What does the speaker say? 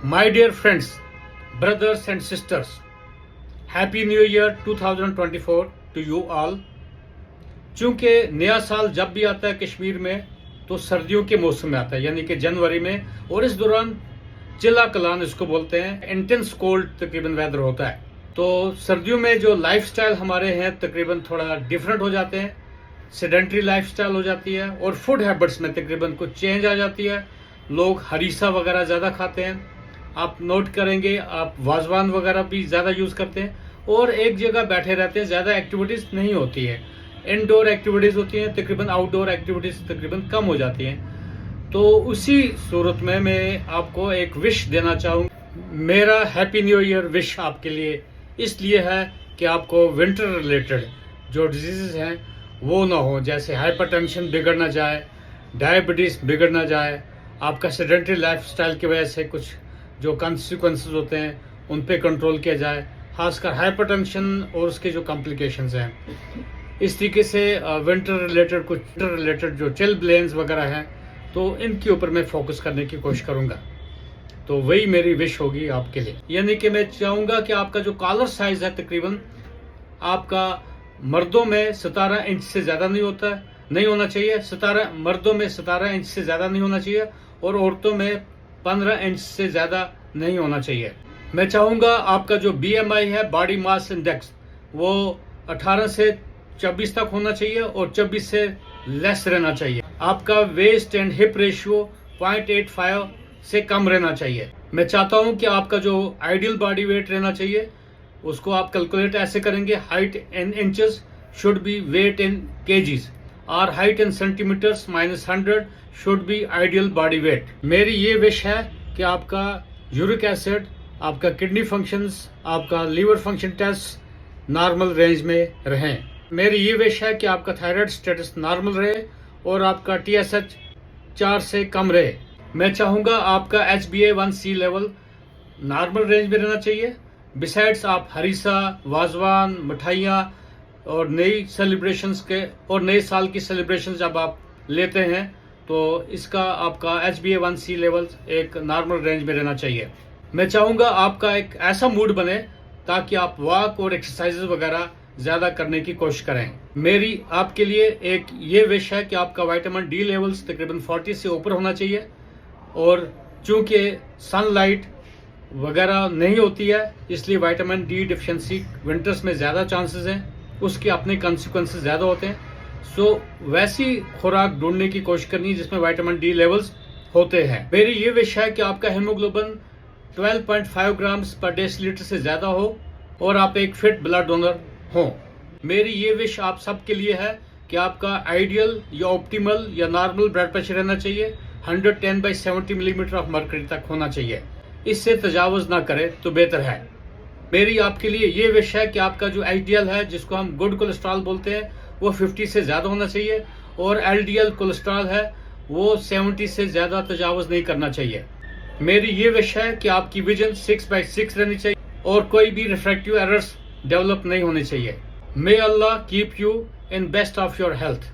My dear friends, brothers and sisters, Happy New Year 2024 to you all। चूंकि नया साल जब भी आता है कश्मीर में तो सर्दियों के मौसम में आता है, यानी कि जनवरी में, और इस दौरान चिला कलान इसको बोलते हैं, इंटेंस कोल्ड तकरीबन वेदर होता है। तो सर्दियों में जो लाइफस्टाइल हमारे हैं तकरीबन थोड़ा डिफरेंट हो जाते हैं, सेडेंट्री लाइफस्टाइल हो जाती है और फूड हैबिट्स में तकरीबन कुछ चेंज आ जाती है। लोग हरीसा वगैरह ज़्यादा खाते हैं, आप नोट करेंगे, आप वाजवान वगैरह भी ज़्यादा यूज़ करते हैं और एक जगह बैठे रहते हैं, ज़्यादा एक्टिविटीज़ नहीं होती है, इनडोर एक्टिविटीज़ होती हैं, तकरीबन आउटडोर एक्टिविटीज़ तकरीबन कम हो जाती हैं। तो उसी सूरत में मैं आपको एक विश देना चाहूँगा। मेरा हैप्पी न्यू ईयर विश आपके लिए इसलिए है कि आपको विंटर रिलेटेड जो डिजीज़ हैं वो ना हो, जैसे हाइपरटेंशन बिगड़ ना जाए, डायबिटीज़ बिगड़ ना जाए, आपका सेडेंट्री लाइफस्टाइल की वजह से कुछ जो कॉन्सिक्वेंसेस होते हैं उन पे कंट्रोल किया जाए, खासकर हाइपरटेंशन और उसके जो कॉम्प्लिकेशंस हैं। इस तरीके से विंटर रिलेटेड जो चिल ब्लेन्स वगैरह हैं तो इनके ऊपर मैं फोकस करने की कोशिश करूँगा। तो वही मेरी विश होगी आपके लिए, यानी कि मैं चाहूँगा कि आपका जो कॉलर साइज़ है तकरीबन आपका मर्दों में 17 इंच से ज़्यादा नहीं होना चाहिए, 17 मर्दों में 17 इंच से ज़्यादा नहीं होना चाहिए और औरतों में 15 इंच से ज़्यादा नहीं होना चाहिए। मैं चाहूँगा आपका जो BMI है, बॉडी मास इंडेक्स, वो 18 से 24 तक होना चाहिए और 24 से लेस रहना चाहिए। आपका वेस्ट एंड हिप रेशियो 0.85 से कम रहना चाहिए। मैं चाहता हूँ कि आपका जो आइडियल बॉडी वेट रहना चाहिए उसको आप कैलकुलेट ऐसे करेंगे, height in inches should be weight in kgs और height in centimetres -100 should be ideal body weight. मेरी ये विश है कि आपका यूरिक एसिड, आपका किडनी फंक्शंस, आपका liver function test normal range में रहें। मेरी ये विश है कि आपका थायराइड स्टेटस नॉर्मल रहे और आपका TSH 4 से कम रहे। मैं चाहूँगा आपका HbA1c लेवल नॉर्मल रेंज में रहना चाहिए। बिसाइड्स आप हरीसा, वाजवान, मिठाइयाँ और नई सेलिब्रेशंस के और नए साल की सेलिब्रेशंस जब आप लेते हैं तो इसका आपका HbA1c लेवल एक नॉर्मल रेंज में रहना चाहिए। मैं चाहूँगा आपका एक ऐसा मूड बने ताकि आप वॉक और एक्सरसाइजेज वगैरह ज़्यादा करने की कोशिश करें। मेरी आपके लिए एक ये विश है कि आपका विटामिन D लेवल्स तकरीबन 40 से ऊपर होना चाहिए और चूँकि सनलाइट वगैरह नहीं होती है इसलिए विटामिन D डिफिशिएंसी विंटर्स में ज़्यादा चांसेस हैं, उसके अपने कॉन्सिक्वेंसेस ज़्यादा होते हैं। सो वैसी खुराक ढूंढने की कोशिश करनी जिसमें विटामिन D लेवल्स होते हैं। मेरी ये विश है कि आपका हीमोग्लोबिन 12.5 ग्राम्स पर डेसीलीटर से ज़्यादा हो और आप एक फिट ब्लड डोनर हों। मेरी ये विश आप सबके लिए है कि आपका आइडियल या ऑप्टिमल या नॉर्मल ब्लड प्रेशर रहना चाहिए, 110/70 मिलीमीटर ऑफ मर्करी तक होना चाहिए, इससे तजावुज़ ना करे तो बेहतर है। मेरी आपके लिए ये विश है कि आपका जो HDL है, जिसको हम गुड कोलेस्ट्रॉल बोलते हैं, वो 50 से ज़्यादा होना चाहिए और LDL कोलेस्ट्रॉल है वो 70 से ज़्यादा तजावुज़ नहीं करना चाहिए। मेरी ये विश है कि आपकी विजन 6/6 रहनी चाहिए और कोई भी रिफ्रैक्टिव एरर्स डेवलप नहीं होने चाहिए। May Allah keep you in best of your health.